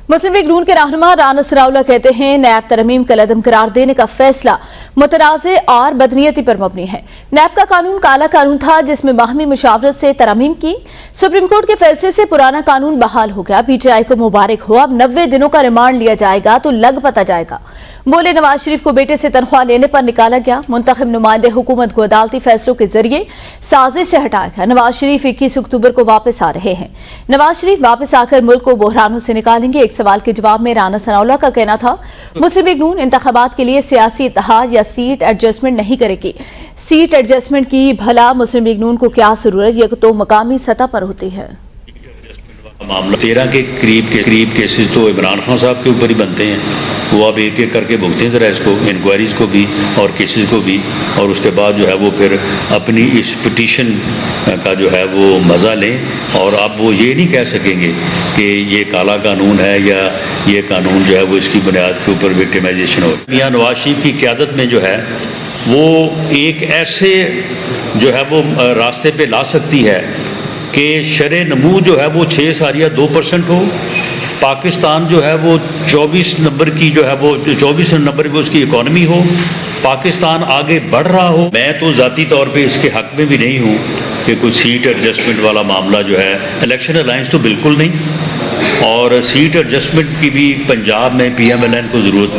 मुस्लिम league नून के रहनुमा राना सनाउल्लाह कहते हैं नैब तरमीम का लदम करार देने का फैसला मुतनाज़े और बदनीयती पर मबनी है। नैब का कानून काला कानून था जिसमें बाहमी मुशावरत से तरमीम की। सुप्रीम कोर्ट के फैसले से पुराना कानून बहाल हो गया। पीटीआई को मुबारक हो। अब 90 दिनों का रिमांड लिया जाएगा तो लग पता जाएगा। बोले नवाज शरीफ को बेटे से तनख्वाह लेने पर निकाला गया। मुंतखब नुमाइंदे हुकूमत को अदालती फैसलों के जरिए साजिश से हटाया गया। नवाज शरीफ 21 अक्टूबर को वापस आ रहे हैं। नवाज शरीफ वापस आकर मुल्क को बहरानों से निकालेंगे। एक सवाल के जवाब में राना सनाउल्लाह का कहना था मुस्लिम लीग नून इंतखाबात के लिए सियासी इत्तेहाद या सीट एडजस्टमेंट नहीं करेगी। सीट एडजस्टमेंट की भला मुस्लिम लीग नून को क्या जरूरत, ये तो मकामी सतह पर होती है। मामला 13 के करीब केसेस तो इमरान खान साहब के ऊपर ही बनते हैं। वो अब एक एक करके भुगतें जरा इसको, इंक्वायरीज को भी और केसेस को भी, और उसके बाद जो है वो फिर अपनी इस पिटीशन का जो है वो मज़ा लें। और अब वो ये नहीं कह सकेंगे कि ये काला कानून है या ये कानून जो है वो इसकी बुनियाद के ऊपर विक्टिमाइजेशन हो। मियां नवाज शरीफ की क़यादत में जो है वो एक ऐसे जो है वो रास्ते पे ला सकती है कि शरे नमू जो है वो 6 सारिया 2% हो। पाकिस्तान जो है वो 24 नंबर की जो है वो 24 नंबर की उसकी इकॉनमी हो। पाकिस्तान आगे बढ़ रहा हो। मैं तो ज़ाती तौर पे इसके हक में भी नहीं हूँ कि कोई सीट एडजस्टमेंट वाला मामला जो है, इलेक्शन अलायंस तो बिल्कुल नहीं, और सीट एडजस्टमेंट की भी पंजाब में PMLN को ज़रूरत नहीं।